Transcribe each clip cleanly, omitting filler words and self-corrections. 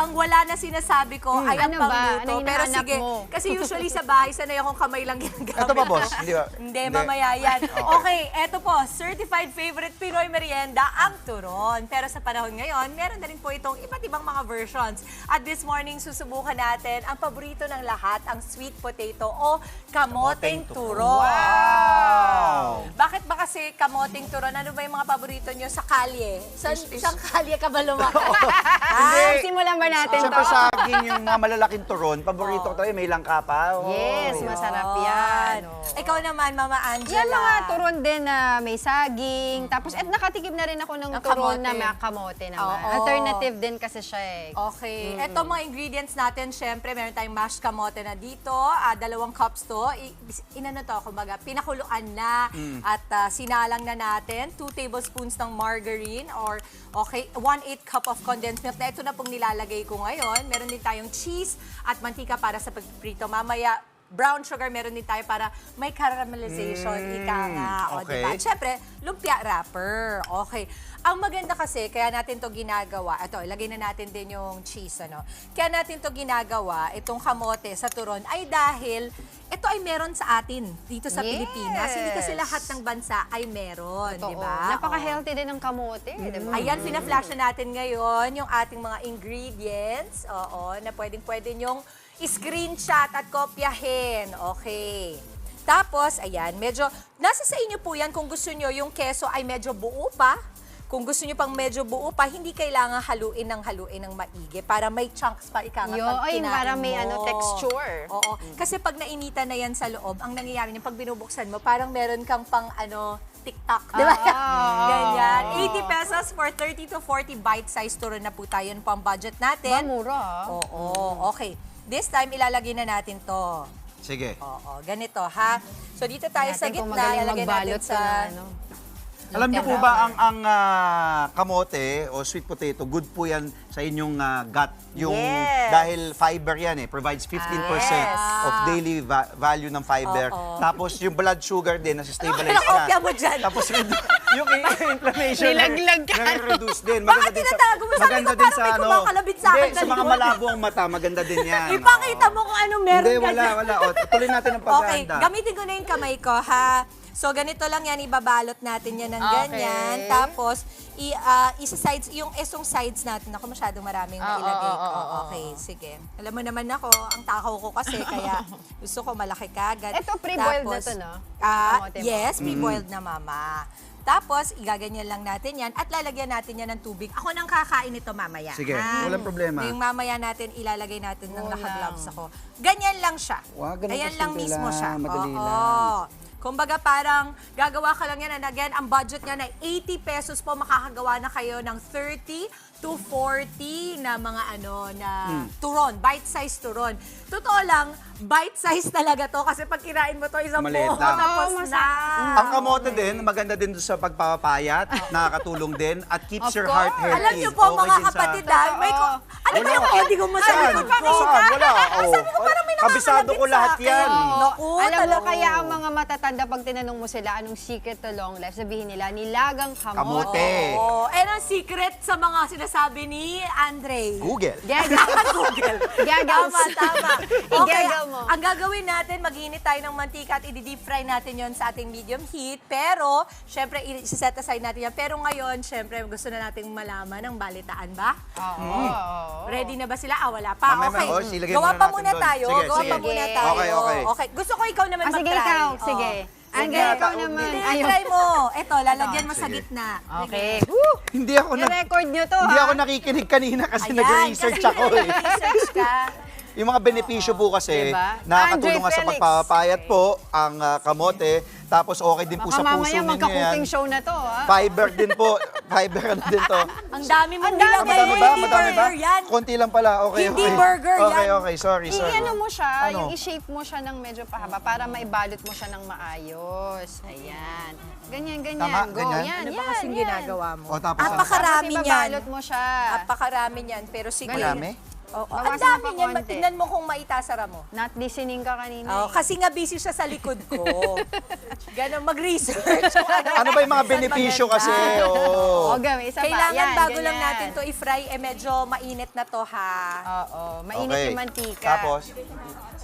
ang wala na sinasabi ko ay ang Ano ba? pangluto. Anong Pero hinahanap sige, mo? kasi usually sa bahay, sanay akong kamay lang ginagamit. Ito ba, boss? Hindi ba? Hindi, mamaya yan. Okay, eto po, certified favorite Pinoy merienda, ang turon. Pero sa panahon ngayon, meron na rin po itong iba't ibang mga versions. At this morning, susubukan natin ang paborito ng lahat, ang sweet potato o kamoteng turon. Wow! Bakit ba kasi kamoteng turon? Ano ba yung mga paborito nyo sa kalye? Saan kalye ka ba lumaki? Simulan ba natin to? Siyempre sa akin, yung mga malalaking turon, paborito ko talaga, may langka pa. Oh. Yes, masarap yan. Ikaw naman, Mama Angela. Yan mga turon din na may saging. Tapos, nakatikim na rin ako ng Ng turon kamote. na may kamote naman. Oo. Alternative din kasi siya eh. Okay. Ito mga ingredients natin, syempre, meron tayong mashed kamote na dito. 2 cups to. Inano to, kumbaga, pinakuluan na at sinalang na natin. 2 tablespoons ng margarine or 1/8 cup of condensed milk. Na ito na pong nilalagay ko ngayon. Meron din tayong cheese at mantika para sa pagprito. Mamaya, brown sugar, meron din tayo para may caramelization, ika nga. O, okay. diba? At syempre, lumpia wrapper. Okay. Ang maganda kasi, kaya natin to ginagawa, ito, ilagay na natin din yung cheese, ano. Kaya natin to ginagawa, itong kamote sa turon, ay dahil ito ay meron sa atin dito sa Yes. Pilipinas. Hindi kasi lahat ng bansa ay meron, di ba? Napaka-healthy din ng kamote, di ba? Ayan, pina-flash na natin ngayon yung ating mga ingredients. Oo, na pwedeng-pwede nyong screenshot at kopyahin. Okay. Tapos, ayan, medyo, nasa sa inyo po yan kung gusto nyo yung keso ay medyo buo pa. Kung gusto nyo pang medyo buo pa, hindi kailangan haluin ng maigi para may chunks pa ika nga pag Ay, kinain para may mo. texture. Oo. Kasi pag nainitan na yan sa loob, ang nangyayari niya, pag binubuksan mo, parang meron kang pang TikTok, di ba? Ganyan. 80 pesos for 30 to 40 bite-sized turon na po tayo. Yun po ang budget natin. Mura. Oo. Okay. This time, ilalagay na natin to. Sige. Oo. Ganito, ha? So, dito tayo sa Natin kung gitna. magaling Ilalagay natin magbalot sa... Alam niyo po ba ang kamote o sweet potato, good po yan sa inyong gut. Yung, Yes. Dahil fiber yan provides 15% Yes. of daily value ng fiber. Oo. Tapos yung blood sugar din, nasa-stabilize Kinakopya na. mo dyan? Tapos yung inflammation, Nilaglag ka. nare-reduce din. Bakit tinatago mo? Sabi maganda ko, din parang sa may kumakalabit sa akin Hindi, sa mga kanina. malabo ang mata, maganda din yan. Ipakita mo kung anong meron Hindi, ka wala. O, tuloy natin ang Okay, paghahanda. gamitin ko na yung kamay ko, ha? So, ganito lang yan, ibabalot natin yan ng ganyan. Tapos, isa-sides, yung esong sides natin. Ako masyadong maraming mailagay ko. Okay, sige. Alam mo naman ako, ang takaw ko kasi, kaya gusto ko malaki kagad. Ito, pre-boiled na Tapos, to, no? Ah, Kamote mo. yes, pre-boiled na, mama. Tapos, igaganyan lang natin yan at lalagyan natin yan ng tubig. Ako nang kakain ito mamaya. Sige, ha? walang problema. Yung mamaya natin, ilalagay natin ng naka-gloves ako. Ganyan lang siya. Wow, ganun Ayan kasimple lang mismo lang, siya. madali Oo. lang. Kumbaga parang gagawa ka lang yan. And again, ang budget niya na 80 pesos po, makakagawa na kayo ng 30 to 40 na mga turon, bite-size turon. Totoo lang, bite-size talaga to kasi pag kirain mo to, isang Maliit buo, lang. tapos na. Ang kamote din, maganda din doon sa pagpapapayat, nakakatulong din, at keeps Of your heart course. healthy. Alam niyo po, Okay mga din sa- kapatid, may ano ba yung pwede kong masabi? Saan? Saan? Wala. Sabi ko, parang may Kabisado ko nakakalapit lahat sa akin. yan. Naku, Alam mo, talaga. kaya ang mga matatanda, pag tinanong mo sila, anong secret to long life, sabihin nila, nilagang kamote. Kamote. Oo. And ang secret sa mga sinasabi ni Andre. Google. Google. Gagawin. Tama. Okay, Igagaw mo. ang gagawin natin, mag-init tayo ng mantika at i-deep fry natin yon sa ating medium heat. Pero, syempre, i-set aside natin yan. Pero ngayon, syempre, gusto na nating malaman ang balitaan ba? Oo. Ready na ba sila? Wala pa. Mamaya, Okay. oh, ilagay Gawa muna pa natin muna doon. tayo. Sige, Gawa sige. pa muna tayo. Okay. Gusto ko ikaw naman Sige, mag-try. ikaw. Oh. Sige. Sige. Ikaw naman. Hindi, try mo. Ito, lalagyan mo sa Sige. gitna. Okay. Hindi ako I-record nyo to, hindi ha? ako nakikinig kanina kasi Ayan, nag-research kasi ako eh. nag-research ka. Yung mga benepisyo po kasi, Diba? nakakatulong nga Andre sa Felix. pagpapayat po ang kamote. Tapos okay din po Baka sa puso mamaya ninyo magka-cooking yan. show na to, ha? Fiber din po. Fiber ano din to. Ang dami mong Ang dami. nilagay. Madami ba? Hindi Madami ba? burger yan. Konti lang pala. Okay, Hindi okay. burger Okay, yan. okay. Sorry. I-ano mo siya, Ano? yung i-shape mo siya ng medyo pahaba para maibalot mo siya ng maayos. Ayan. Ganyan, ganyan. Tama, Go, ganyan? yan, Ano ba yan, kasing yan. ginagawa mo? O, tapos Napakarami Tapos niyan. ibabalot mo siya. Napakarami niyan. Pero sige. Marami? Oo, Bawasan ang dami pa niyan. konti. Tingnan mo kung maitasara mo. Not listening ka kanina. Oh, eh. kasi nga busy siya sa likod ko. Ganon, mag-research. Ano ba yung mga benepisyo kasi? O, Oh. gawin, isa pa. Kailangan Yan, bago lang ganyan. natin to i-fry, medyo mainit mainit na to, ha? Oo, mainit Okay. yung mantika. Tapos,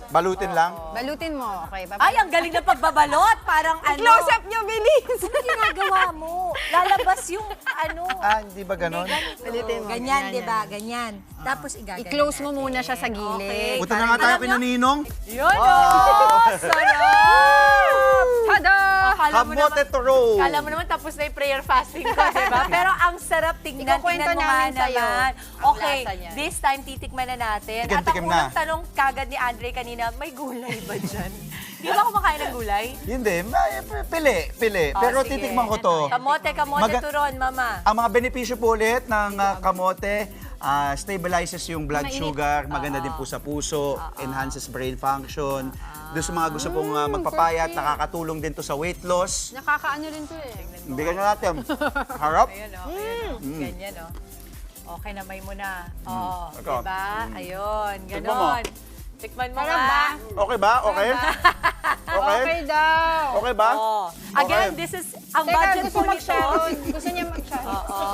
balutin lang. Balutin mo, okay? Ay, ang galing na pagbabalot. Parang ano. Close up nyo, bilis! Ano ginagawa mo? Lalabas yung ano. Hindi ba ganon? Balutin mo. Ganyan, di ba? Ganyan. Tapos igaganyan. I-close mo muna siya sa gilid. Okay. Punta na nga tayo Alam kay nyo? Naninong. Yun, oh! Sarap! Tada! Akala mo Kamote naman- turo. Kala mo naman tapos na yung prayer fasting ko, di ba? Pero ang sarap tingnan. Ikukwento Tingnan mo namin nga sa'yo naman. ang Okay, lasa niyan. this time titikman na natin. At ang Tikim-tikim unang na. tanong kagad ni Andre kanina, may gulay ba dyan? Di ba kumakain ng gulay? Hindi, pili. Oh, Pero sige. titikman ko to. Kamote, Maga- turon, mama. Ang mga benepisyo po ulit ng kamote, stabilizes yung blood sugar, maganda din po sa puso, enhances brain function. Doon sa mga gusto pong magpapayat, nakakatulong din to sa weight loss. Nakakaano rin to eh. Bigyan na natin. Harap. Ayan, oh. Ayan, oh. Ganyan, oh. Okay, namay mo na. Oo, Ito. diba? Ayun, Tikman ganon. Tikman mo Sarap nga. ba? Okay ba? Okay? Okay? Okay daw. Okay ba? Oh. Again, Okay. this is, ang Teka, budget gusto po nito. mag-sharon. Gusto niya mag-sharon. Oo.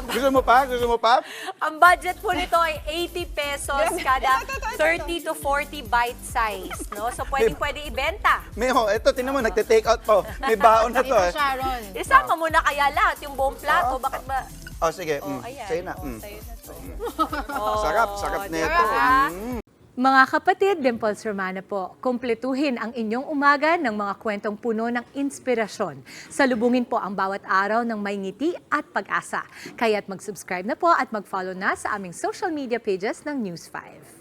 Gusto mo pa? Gusto mo pa? Ang budget po nito ay 80 pesos kada 30 to 40 bite size, no? So pwede ibenta. Meo, ito, tinan mo, nagte-take out po. May baon na to. Ito, Eh. Sharon. Isama mo na kaya lahat yung buong plato. Bakit ba? Oh, sige. Oh, ayan. Sa'yo na. Oh, sa'yo na to. Sarap na diba? ito. Mga kapatid, Dimples Romana po, kumpletuhin ang inyong umaga ng mga kwentong puno ng inspirasyon. Salubungin po ang bawat araw ng may ngiti at pag-asa. Kaya't mag-subscribe na po at mag-follow na sa aming social media pages ng News 5.